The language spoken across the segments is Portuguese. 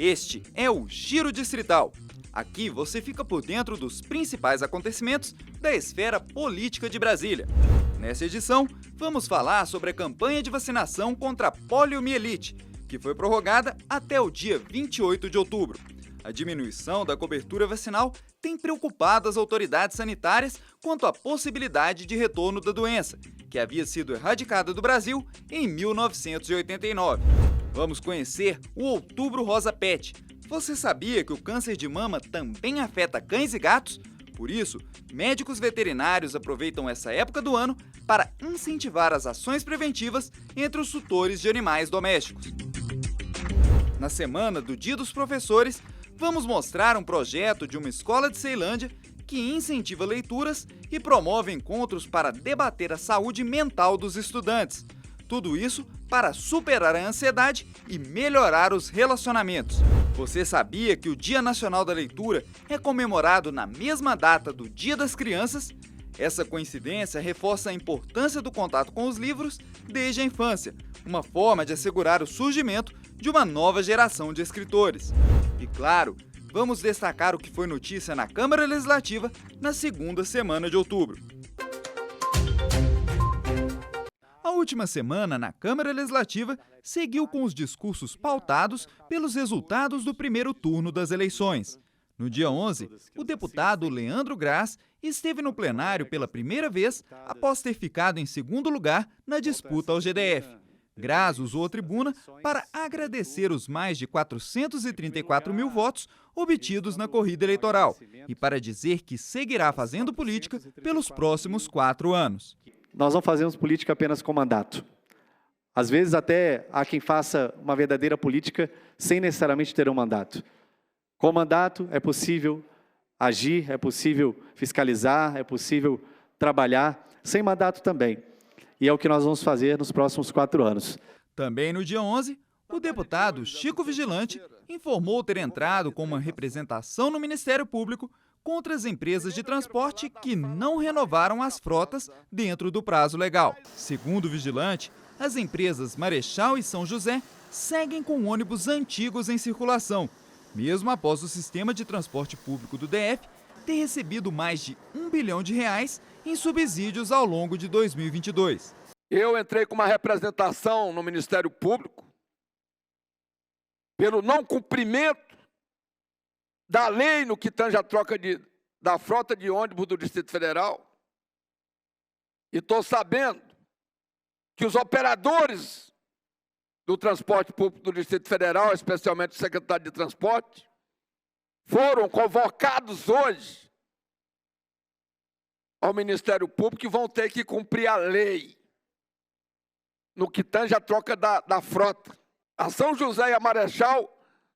Este é o Giro Distrital. Aqui você fica por dentro dos principais acontecimentos da esfera política de Brasília. Nessa edição, vamos falar sobre a campanha de vacinação contra a poliomielite, que foi prorrogada até o dia 28 de outubro. A diminuição da cobertura vacinal tem preocupado as autoridades sanitárias quanto à possibilidade de retorno da doença, que havia sido erradicada do Brasil em 1989. Vamos conhecer o Outubro Rosa Pet. Você sabia que o câncer de mama também afeta cães e gatos? Por isso, médicos veterinários aproveitam essa época do ano para incentivar as ações preventivas entre os tutores de animais domésticos. Na semana do Dia dos Professores, vamos mostrar um projeto de uma escola de Ceilândia que incentiva leituras e promove encontros para debater a saúde mental dos estudantes. Tudo isso para superar a ansiedade e melhorar os relacionamentos. Você sabia que o Dia Nacional da Leitura é comemorado na mesma data do Dia das Crianças? Essa coincidência reforça a importância do contato com os livros desde a infância, uma forma de assegurar o surgimento de uma nova geração de escritores. E claro, vamos destacar o que foi notícia na Câmara Legislativa na segunda semana de outubro. A última semana na Câmara Legislativa seguiu com os discursos pautados pelos resultados do primeiro turno das eleições. No dia 11, o deputado Leandro Graz esteve no plenário pela primeira vez após ter ficado em segundo lugar na disputa ao GDF. Graz usou a tribuna para agradecer os mais de 434 mil votos obtidos na corrida eleitoral e para dizer que seguirá fazendo política pelos próximos 4 anos. Nós não fazemos política apenas com mandato. Às vezes até há quem faça uma verdadeira política sem necessariamente ter um mandato. Com mandato é possível agir, é possível fiscalizar, é possível trabalhar, sem mandato também. E é o que nós vamos fazer nos próximos 4 anos. Também no dia 11, o deputado Chico Vigilante informou ter entrado com uma representação no Ministério Público contra as empresas de transporte que não renovaram as frotas dentro do prazo legal. Segundo o Vigilante, as empresas Marechal e São José seguem com ônibus antigos em circulação, mesmo após o sistema de transporte público do DF ter recebido mais de R$1 bilhão em subsídios ao longo de 2022. Eu entrei com uma representação no Ministério Público pelo não cumprimento da lei no que tange a troca da frota de ônibus do Distrito Federal. E estou sabendo que os operadores do transporte público do Distrito Federal, especialmente o secretário de Transporte, foram convocados hoje ao Ministério Público e vão ter que cumprir a lei no que tange a troca da frota. A São José e a Marechal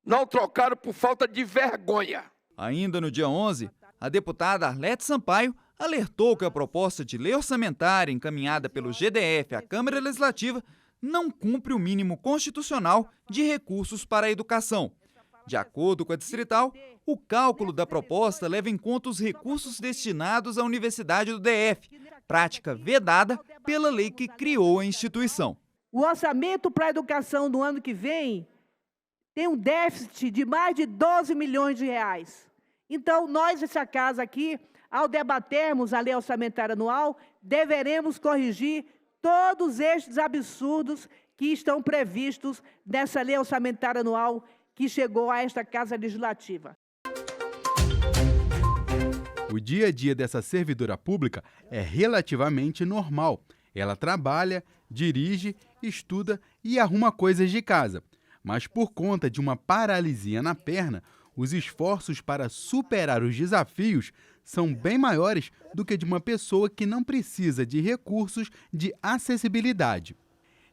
não trocaram por falta de vergonha. Ainda no dia 11, a deputada Arlete Sampaio alertou que a proposta de lei orçamentária encaminhada pelo GDF à Câmara Legislativa não cumpre o mínimo constitucional de recursos para a educação. De acordo com a Distrital, o cálculo da proposta leva em conta os recursos destinados à Universidade do DF, prática vedada pela lei que criou a instituição. O orçamento para a educação do ano que vem tem um déficit de mais de 12 milhões de reais. Então, nós, essa casa aqui, ao debatermos a lei orçamentária anual, deveremos corrigir todos estes absurdos que estão previstos nessa lei orçamentária anual que chegou a esta Casa Legislativa. O dia a dia dessa servidora pública é relativamente normal. Ela trabalha, dirige, estuda e arruma coisas de casa. Mas por conta de uma paralisia na perna, os esforços para superar os desafios são bem maiores do que de uma pessoa que não precisa de recursos de acessibilidade.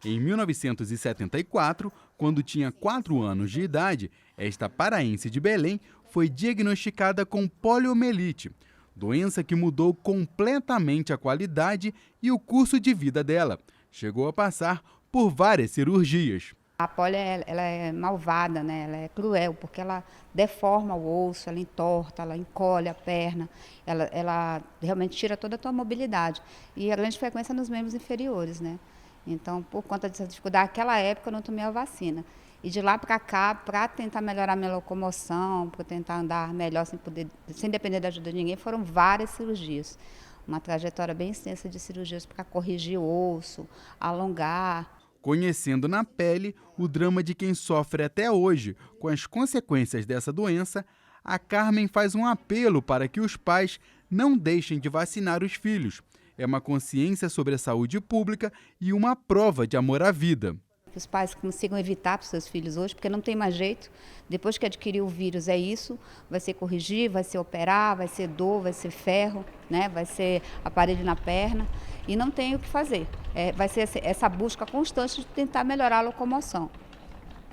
Em 1974, quando tinha 4 anos de idade, esta paraense de Belém foi diagnosticada com poliomielite, doença que mudou completamente a qualidade e o curso de vida dela. Chegou a passar por várias cirurgias. A polio ela é malvada, né? Ela é cruel, porque ela deforma o osso, ela entorta, ela encolhe a perna, ela realmente tira toda a tua mobilidade. E a grande frequência nos membros inferiores, né? Então, por conta dessa dificuldade, naquela época eu não tomei a vacina. E de lá para cá, para tentar melhorar a minha locomoção, para tentar andar melhor sem depender da ajuda de ninguém, foram várias cirurgias. Uma trajetória bem extensa de cirurgias para corrigir o osso, alongar. Conhecendo na pele o drama de quem sofre até hoje com as consequências dessa doença, a Carmen faz um apelo para que os pais não deixem de vacinar os filhos. É uma consciência sobre a saúde pública e uma prova de amor à vida. Que os pais consigam evitar para os seus filhos hoje, porque não tem mais jeito. Depois que adquirir o vírus, é isso. Vai ser corrigir, vai ser operar, vai ser dor, vai ser ferro, né? Vai ser aparelho na perna. E não tem o que fazer. Vai ser essa busca constante de tentar melhorar a locomoção.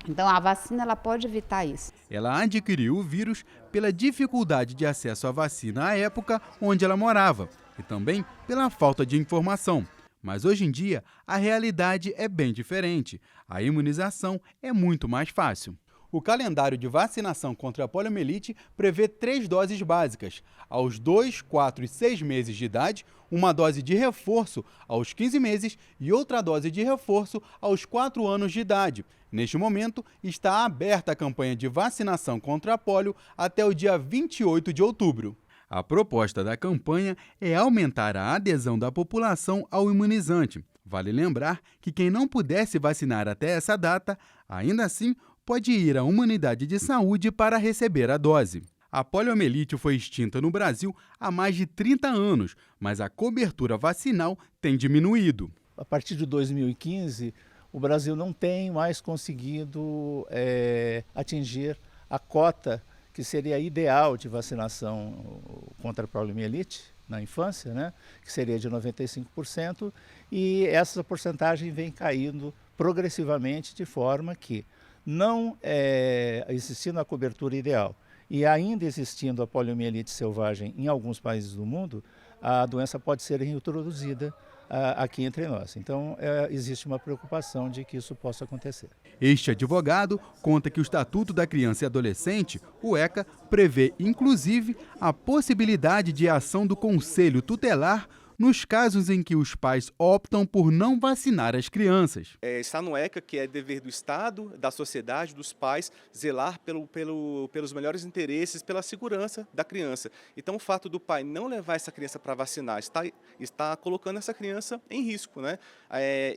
Então, a vacina ela pode evitar isso. Ela adquiriu o vírus pela dificuldade de acesso à vacina à época onde ela morava e também pela falta de informação. Mas hoje em dia, a realidade é bem diferente. A imunização é muito mais fácil. O calendário de vacinação contra a poliomielite prevê 3 doses básicas. Aos 2, 4 e 6 meses de idade, uma dose de reforço aos 15 meses e outra dose de reforço aos 4 anos de idade. Neste momento, está aberta a campanha de vacinação contra a polio até o dia 28 de outubro. A proposta da campanha é aumentar a adesão da população ao imunizante. Vale lembrar que quem não puder se vacinar até essa data, ainda assim, pode ir a uma unidade de saúde para receber a dose. A poliomielite foi extinta no Brasil há mais de 30 anos, mas a cobertura vacinal tem diminuído. A partir de 2015, o Brasil não tem mais conseguido atingir a cota que seria ideal de vacinação contra a poliomielite na infância, né? Que seria de 95%, e essa porcentagem vem caindo progressivamente de forma que, não existindo a cobertura ideal e ainda existindo a poliomielite selvagem em alguns países do mundo, a doença pode ser reintroduzida aqui entre nós. Então, existe uma preocupação de que isso possa acontecer. Este advogado conta que o Estatuto da Criança e Adolescente, o ECA, prevê, inclusive, a possibilidade de ação do Conselho Tutelar nos casos em que os pais optam por não vacinar as crianças. Está no ECA que é dever do Estado, da sociedade, dos pais, zelar pelos melhores interesses, pela segurança da criança. Então, o fato do pai não levar essa criança para vacinar está colocando essa criança em risco, né?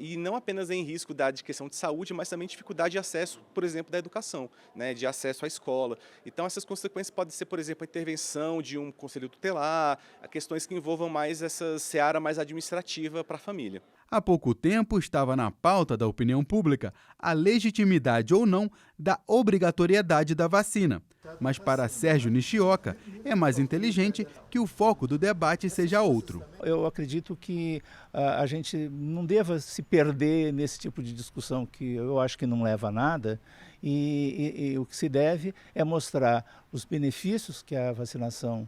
E não apenas em risco de questão de saúde, mas também dificuldade de acesso, por exemplo, da educação, né? De acesso à escola. Então, essas consequências podem ser, por exemplo, a intervenção de um conselho tutelar, questões que envolvam mais essas seara mais administrativa para a família. Há pouco tempo estava na pauta da opinião pública a legitimidade ou não da obrigatoriedade da vacina. Mas para Sérgio Nishioka, é mais inteligente que o foco do debate seja outro. Eu acredito que a gente não deva se perder nesse tipo de discussão que eu acho que não leva a nada, e o que se deve é mostrar os benefícios que a vacinação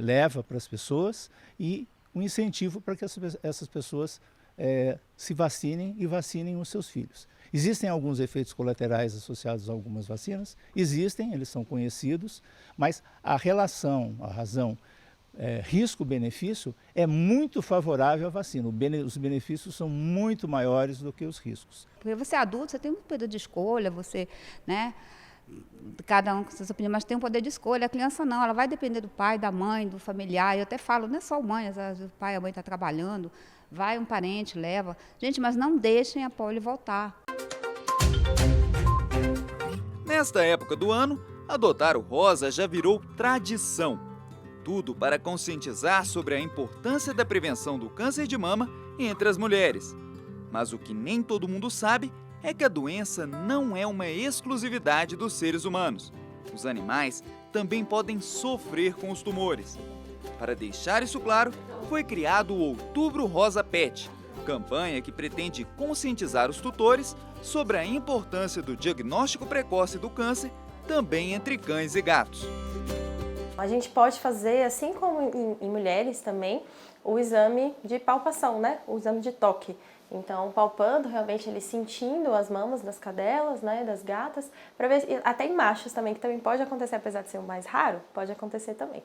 leva para as pessoas e um incentivo para que essas pessoas se vacinem e vacinem os seus filhos. Existem alguns efeitos colaterais associados a algumas vacinas? Existem, eles são conhecidos, mas a razão risco-benefício é muito favorável à vacina. Os benefícios são muito maiores do que os riscos. Porque você é adulto, você tem um poder de escolha, você, né? Cada um com suas opiniões, mas tem um poder de escolha. A criança não, ela vai depender do pai, da mãe, do familiar. Eu até falo, não é só mãe, às vezes o pai e a mãe estão trabalhando, vai um parente, leva. Gente, mas não deixem a polio voltar. Nesta época do ano, adotar o rosa já virou tradição. Tudo para conscientizar sobre a importância da prevenção do câncer de mama entre as mulheres. Mas o que nem todo mundo sabe é que a doença não é uma exclusividade dos seres humanos. Os animais também podem sofrer com os tumores. Para deixar isso claro, foi criado o Outubro Rosa Pet, campanha que pretende conscientizar os tutores sobre a importância do diagnóstico precoce do câncer, também entre cães e gatos. A gente pode fazer, assim como em mulheres também, o exame de palpação, né? O exame de toque. Então, palpando, realmente ele sentindo as mamas das cadelas, né, das gatas, para ver, até em machos também, que também pode acontecer, apesar de ser o mais raro, pode acontecer também.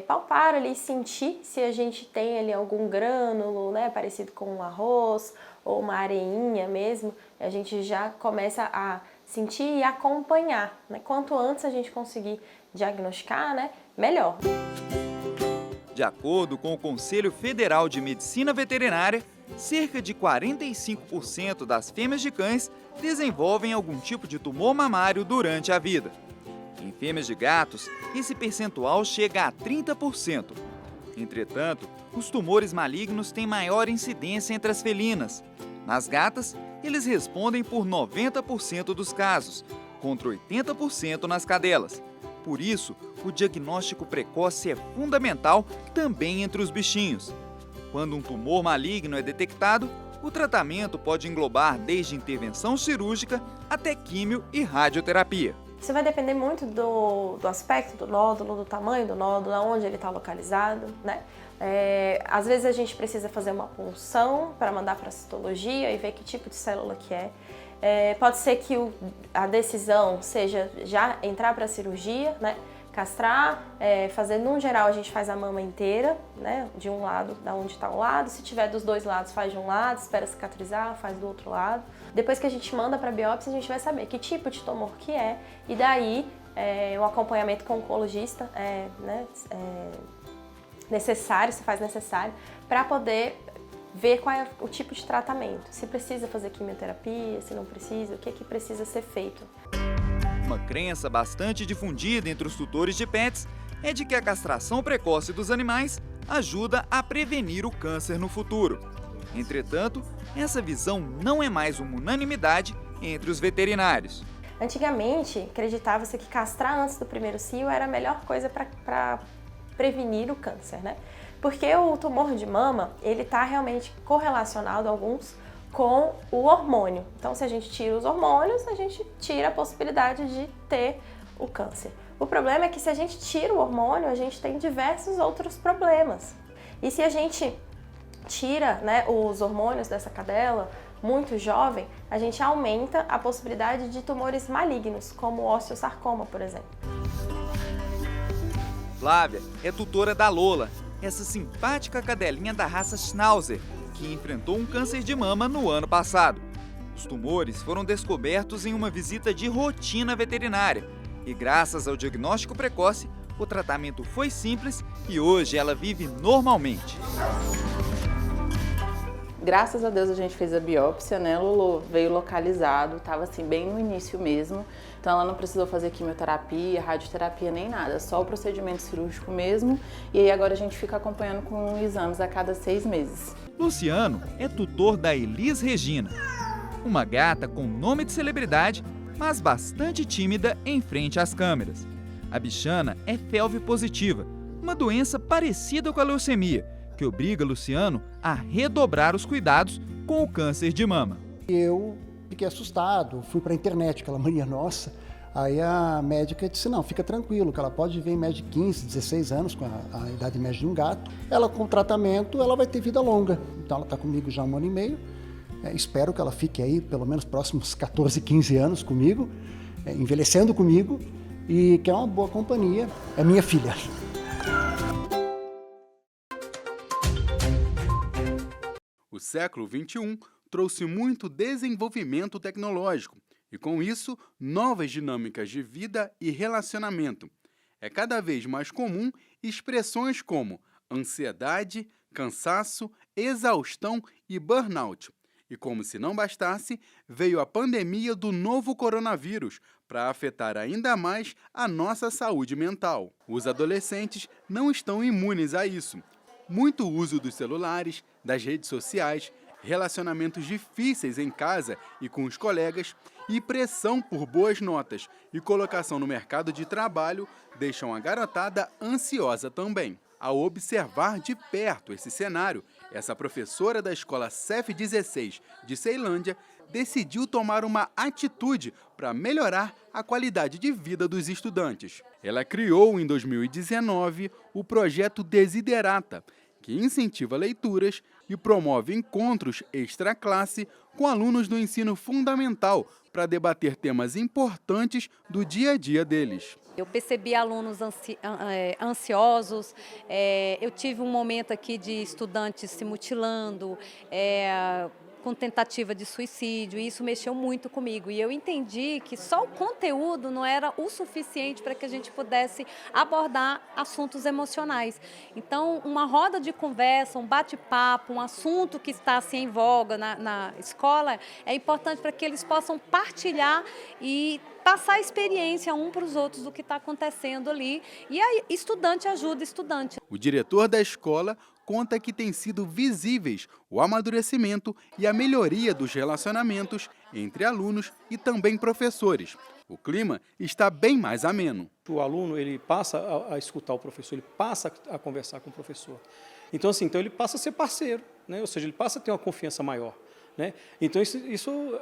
Palpar ali, sentir se a gente tem ali algum grânulo, né, parecido com um arroz ou uma areinha mesmo, a gente já começa a sentir e acompanhar, né? Quanto antes a gente conseguir diagnosticar, né, melhor. De acordo com o Conselho Federal de Medicina Veterinária, cerca de 45% das fêmeas de cães desenvolvem algum tipo de tumor mamário durante a vida. Em fêmeas de gatos, esse percentual chega a 30%. Entretanto, os tumores malignos têm maior incidência entre as felinas. Nas gatas, eles respondem por 90% dos casos, contra 80% nas cadelas. Por isso, o diagnóstico precoce é fundamental também entre os bichinhos. Quando um tumor maligno é detectado, o tratamento pode englobar desde intervenção cirúrgica até químio e radioterapia. Isso vai depender muito do aspecto do nódulo, do tamanho do nódulo, onde ele está localizado, né? Às vezes a gente precisa fazer uma punção para mandar para a citologia e ver que tipo de célula que é. Pode ser que a decisão seja já entrar para a cirurgia, né? Castrar, no geral a gente faz a mama inteira, né? De um lado, da onde está um lado, se tiver dos dois lados faz de um lado, espera cicatrizar, faz do outro lado. Depois que a gente manda para a biópsia, a gente vai saber que tipo de tumor que é, e daí o acompanhamento com o oncologista necessário, se faz necessário, para poder ver qual é o tipo de tratamento, se precisa fazer quimioterapia, se não precisa, o que precisa ser feito. Uma crença bastante difundida entre os tutores de pets é de que a castração precoce dos animais ajuda a prevenir o câncer no futuro. Entretanto, essa visão não é mais uma unanimidade entre os veterinários. Antigamente, acreditava-se que castrar antes do primeiro cio era a melhor coisa para prevenir o câncer, né? Porque o tumor de mama, ele está realmente correlacionado, alguns, com o hormônio. Então, se a gente tira os hormônios, a gente tira a possibilidade de ter o câncer. O problema é que se a gente tira o hormônio, a gente tem diversos outros problemas. E se a gente tira, né, os hormônios dessa cadela muito jovem, a gente aumenta a possibilidade de tumores malignos, como o osteosarcoma, por exemplo. Flávia é tutora da Lola, essa simpática cadelinha da raça Schnauzer, que enfrentou um câncer de mama no ano passado. Os tumores foram descobertos em uma visita de rotina veterinária e, graças ao diagnóstico precoce, o tratamento foi simples e hoje ela vive normalmente. Graças a Deus a gente fez a biópsia, né? Lulu veio localizado, estava assim bem no início mesmo. Então ela não precisou fazer quimioterapia, radioterapia nem nada, só o procedimento cirúrgico mesmo. E aí agora a gente fica acompanhando com exames a cada 6 meses. Luciano é tutor da Elis Regina, uma gata com nome de celebridade, mas bastante tímida em frente às câmeras. A bichana é FeLV positiva, uma doença parecida com a leucemia, que obriga Luciano a redobrar os cuidados com o câncer de mama. Eu fiquei assustado, fui para a internet, aquela mania nossa. Aí a médica disse, não, fica tranquilo, que ela pode viver em média de 15, 16 anos, com a idade média de um gato. Ela, com o tratamento, ela vai ter vida longa. Então ela está comigo já há 1 ano e meio. Espero que ela fique aí pelo menos próximos 14, 15 anos comigo, envelhecendo comigo, e que é uma boa companhia. É minha filha. O século XXI trouxe muito desenvolvimento tecnológico e, com isso, novas dinâmicas de vida e relacionamento. É cada vez mais comum expressões como ansiedade, cansaço, exaustão e burnout. E como se não bastasse, veio a pandemia do novo coronavírus para afetar ainda mais a nossa saúde mental. Os adolescentes não estão imunes a isso. Muito uso dos celulares, das redes sociais, relacionamentos difíceis em casa e com os colegas e pressão por boas notas e colocação no mercado de trabalho deixam a garotada ansiosa também. Ao observar de perto esse cenário, essa professora da escola CEF 16 de Ceilândia decidiu tomar uma atitude para melhorar a qualidade de vida dos estudantes. Ela criou, em 2019, o projeto Desiderata, que incentiva leituras e promove encontros extra-classe com alunos do ensino fundamental para debater temas importantes do dia a dia deles. Eu percebi alunos ansiosos, eu tive um momento aqui de estudantes se mutilando, com tentativa de suicídio, e isso mexeu muito comigo. E eu entendi que só o conteúdo não era o suficiente para que a gente pudesse abordar assuntos emocionais. Então, uma roda de conversa, um bate-papo, um assunto que está assim, em voga na escola, é importante para que eles possam partilhar e passar a experiência um para os outros do que está acontecendo ali. E aí, estudante ajuda estudante. O diretor da escola conta que tem sido visíveis o amadurecimento e a melhoria dos relacionamentos entre alunos e também professores. O clima está bem mais ameno. O aluno ele passa a escutar o professor, ele passa a conversar com o professor. Então, assim, ele passa a ser parceiro, né? Ou seja, ele passa a ter uma confiança maior, né? Então, isso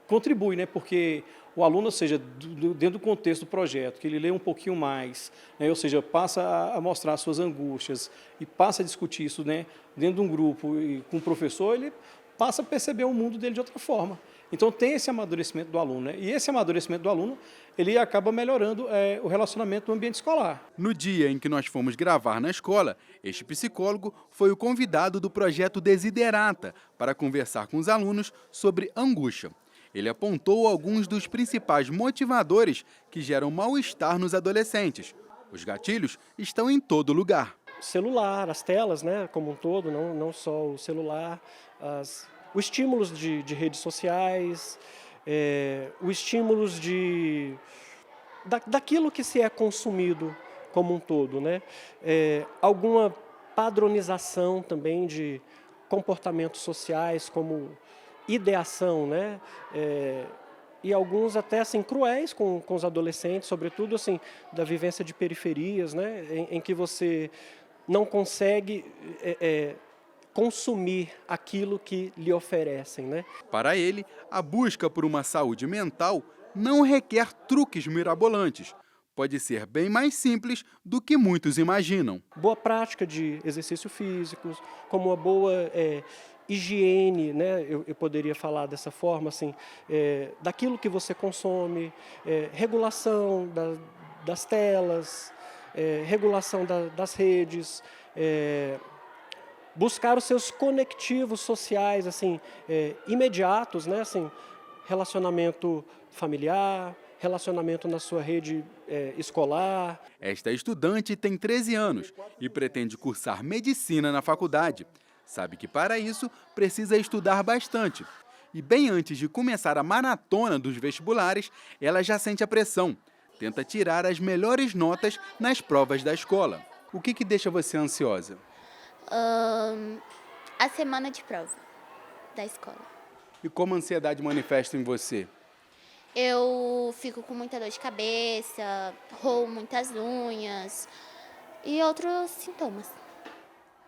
contribui, né? Porque o aluno, ou seja, dentro do contexto do projeto, que ele lê um pouquinho mais, né? Ou seja, passa a mostrar as suas angústias e passa a discutir isso, né? Dentro de um grupo e com o professor, ele passa a perceber o mundo dele de outra forma. Então tem esse amadurecimento do aluno, né? E esse amadurecimento do aluno, ele acaba melhorando o relacionamento do ambiente escolar. No dia em que nós fomos gravar na escola, este psicólogo foi o convidado do projeto Desiderata para conversar com os alunos sobre angústia. Ele apontou alguns dos principais motivadores que geram mal-estar nos adolescentes. Os gatilhos estão em todo lugar. Celular, as telas, né, como um todo, não só o celular, os estímulos de redes sociais, os estímulos daquilo que se é consumido como um todo, né? Alguma padronização também de comportamentos sociais, como ideação, né? E alguns até assim cruéis com os adolescentes, sobretudo assim da vivência de periferias, né? Em que você não consegue consumir aquilo que lhe oferecem, né? Para ele, a busca por uma saúde mental não requer truques mirabolantes. Pode ser bem mais simples do que muitos imaginam. Boa prática de exercício físico, como uma boa higiene, né? Eu poderia falar dessa forma, assim, daquilo que você consome, regulação das telas, regulação das redes, buscar os seus conectivos sociais, assim, imediatos, né? Assim, relacionamento familiar, relacionamento na sua rede escolar. Esta estudante tem 13 anos e pretende cursar medicina na faculdade. Sabe que para isso precisa estudar bastante. E bem antes de começar a maratona dos vestibulares, ela já sente a pressão. Tenta tirar as melhores notas nas provas da escola. O que deixa você ansiosa? A semana de prova da escola. E como a ansiedade manifesta em você? Eu fico com muita dor de cabeça, roo muitas unhas e outros sintomas.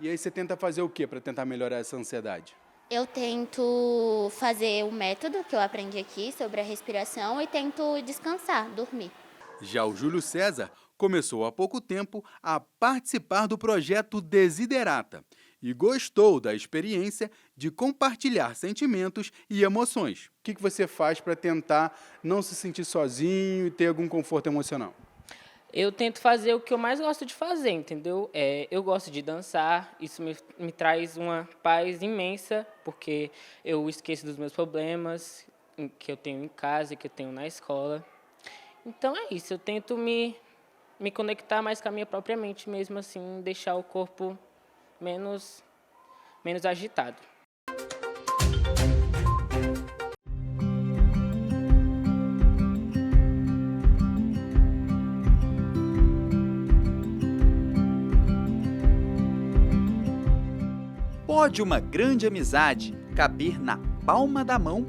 E aí você tenta fazer o que para tentar melhorar essa ansiedade? Eu tento fazer o método que eu aprendi aqui sobre a respiração e tento descansar, dormir. Já o Júlio César começou há pouco tempo a participar do projeto Desiderata e gostou da experiência de compartilhar sentimentos e emoções. O que você faz para tentar não se sentir sozinho e ter algum conforto emocional? Eu tento fazer o que eu mais gosto de fazer, entendeu? Eu gosto de dançar, isso me traz uma paz imensa, porque eu esqueço dos meus problemas que eu tenho em casa e que eu tenho na escola. Então é isso, eu tento me conectar mais com a minha própria mente mesmo, assim, deixar o corpo menos agitado. Pode uma grande amizade caber na palma da mão?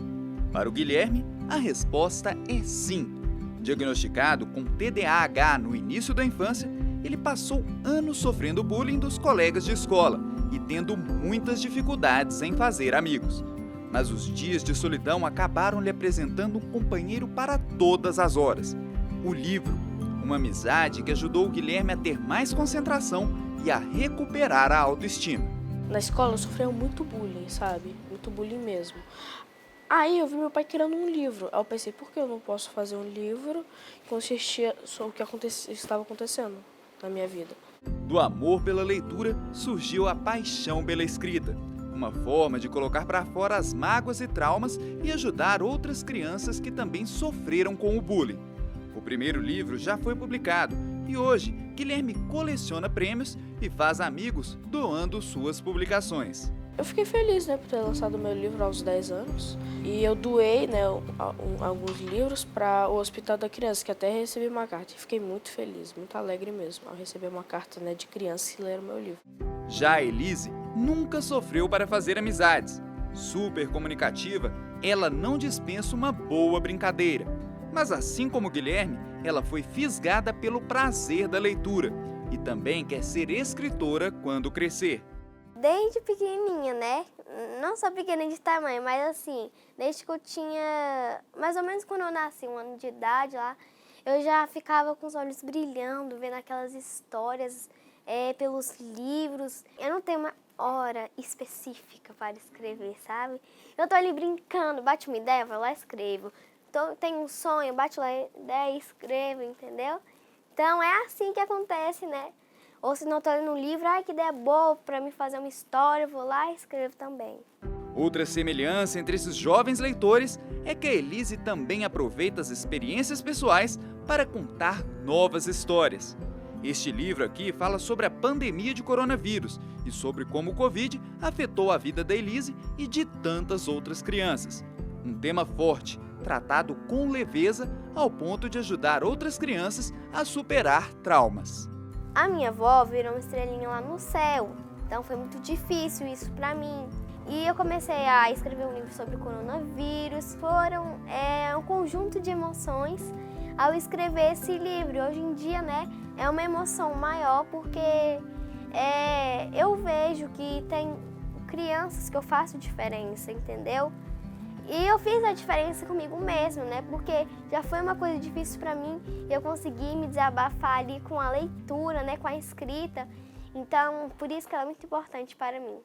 Para o Guilherme, a resposta é sim. Diagnosticado com TDAH no início da infância, ele passou anos sofrendo bullying dos colegas de escola e tendo muitas dificuldades em fazer amigos. Mas os dias de solidão acabaram lhe apresentando um companheiro para todas as horas. O livro, uma amizade que ajudou o Guilherme a ter mais concentração e a recuperar a autoestima. Na escola eu sofria muito bullying, sabe? Muito bullying mesmo. Aí eu vi meu pai querendo um livro. Aí eu pensei, por que eu não posso fazer um livro que consistia sobre o que estava acontecendo na minha vida? Do amor pela leitura surgiu a paixão pela escrita. Uma uma forma de colocar para fora as mágoas e traumas e ajudar outras crianças que também sofreram com o bullying. O primeiro livro já foi publicado e hoje Guilherme coleciona prêmios e faz amigos doando suas publicações. Eu fiquei feliz, por ter lançado meu livro aos 10 anos. E eu doei, alguns livros para o Hospital da Criança, que até recebi uma carta. E fiquei muito feliz, muito alegre mesmo, ao receber uma carta, de criança que leram meu livro. Já a Elise nunca sofreu para fazer amizades. Super comunicativa, ela não dispensa uma boa brincadeira. Mas assim como Guilherme, ela foi fisgada pelo prazer da leitura e também quer ser escritora quando crescer. Desde pequenininha, Não só pequena de tamanho, mas assim, desde que eu tinha, mais ou menos quando eu nasci, 1 ano de idade lá, eu já ficava com os olhos brilhando, vendo aquelas histórias pelos livros. Eu não tenho uma hora específica para escrever, sabe? Eu tô ali brincando, bate uma ideia, vou lá e escrevo. Tenho um sonho, bate lá a ideia e escrevo, entendeu? Então é assim que acontece, Ou se não estou lendo um livro, que ideia boa para me fazer uma história, eu vou lá e escrevo também. Outra semelhança entre esses jovens leitores é que a Elise também aproveita as experiências pessoais para contar novas histórias. Este livro aqui fala sobre a pandemia de coronavírus e sobre como o Covid afetou a vida da Elise e de tantas outras crianças. Um tema forte, tratado com leveza ao ponto de ajudar outras crianças a superar traumas. A minha avó virou uma estrelinha lá no céu, então foi muito difícil isso pra mim. E eu comecei a escrever um livro sobre o coronavírus. Foram um conjunto de emoções ao escrever esse livro. Hoje em dia, é uma emoção maior porque eu vejo que tem crianças que eu faço diferença, entendeu? E eu fiz a diferença comigo mesmo, Porque já foi uma coisa difícil para mim e eu consegui me desabafar ali com a leitura, com a escrita. Então, por isso que ela é muito importante para mim.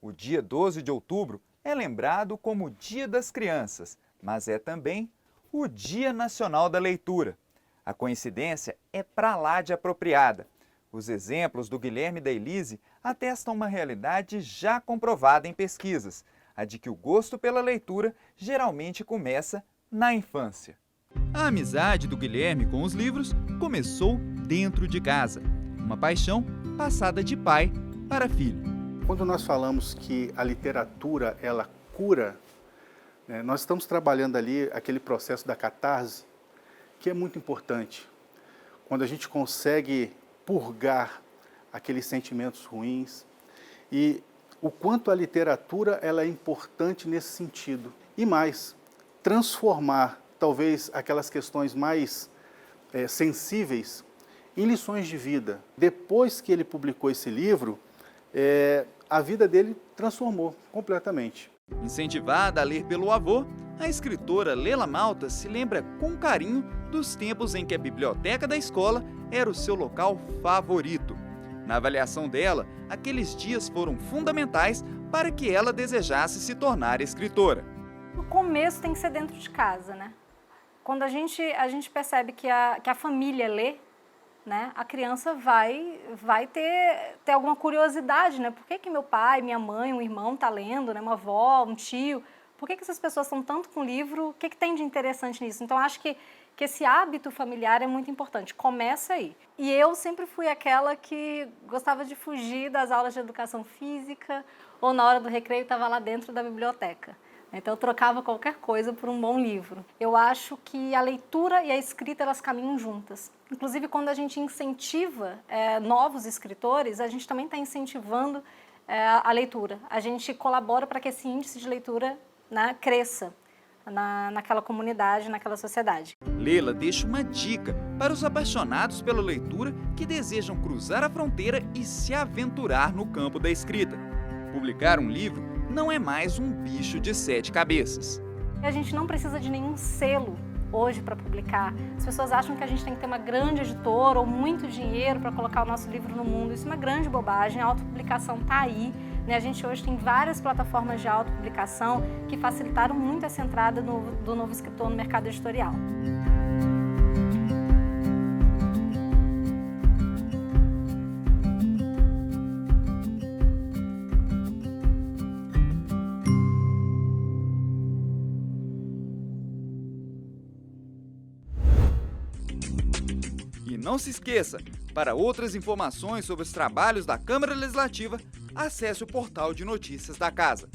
O dia 12 de outubro é lembrado como o Dia das Crianças, mas é também o Dia Nacional da Leitura. A coincidência é pra lá de apropriada. Os exemplos do Guilherme e da Elise atestam uma realidade já comprovada em pesquisas, a de que o gosto pela leitura geralmente começa na infância. A amizade do Guilherme com os livros começou dentro de casa, uma paixão passada de pai para filho. Quando nós falamos que a literatura ela cura, nós estamos trabalhando ali aquele processo da catarse, que é muito importante. Quando a gente consegue purgar aqueles sentimentos ruins e o quanto a literatura ela é importante nesse sentido. E mais, transformar talvez aquelas questões mais sensíveis em lições de vida. Depois que ele publicou esse livro, a vida dele transformou completamente. Incentivada a ler pelo avô, a escritora Lela Malta se lembra com carinho dos tempos em que a biblioteca da escola era o seu local favorito. Na avaliação dela, aqueles dias foram fundamentais para que ela desejasse se tornar escritora. O começo tem que ser dentro de casa, Quando a gente percebe que a família lê, a criança vai ter alguma curiosidade, Por que meu pai, minha mãe, um irmão está lendo, uma avó, um tio? Por que essas pessoas estão tanto com o livro? O que tem de interessante nisso? Então, acho que esse hábito familiar é muito importante. Começa aí. E eu sempre fui aquela que gostava de fugir das aulas de educação física ou na hora do recreio estava lá dentro da biblioteca. Então, eu trocava qualquer coisa por um bom livro. Eu acho que a leitura e a escrita, elas caminham juntas. Inclusive, quando a gente incentiva novos escritores, a gente também está incentivando a leitura. A gente colabora para que esse índice de leitura cresça naquela comunidade, naquela sociedade. Lela deixa uma dica para os apaixonados pela leitura que desejam cruzar a fronteira e se aventurar no campo da escrita. Publicar um livro não é mais um bicho de 7 cabeças. A gente não precisa de nenhum selo hoje para publicar. As pessoas acham que a gente tem que ter uma grande editora ou muito dinheiro para colocar o nosso livro no mundo. Isso é uma grande bobagem, a autopublicação está aí. A gente hoje tem várias plataformas de autopublicação que facilitaram muito essa entrada do novo escritor no mercado editorial. não se esqueça, para outras informações sobre os trabalhos da Câmara Legislativa, acesse o portal de notícias da Casa.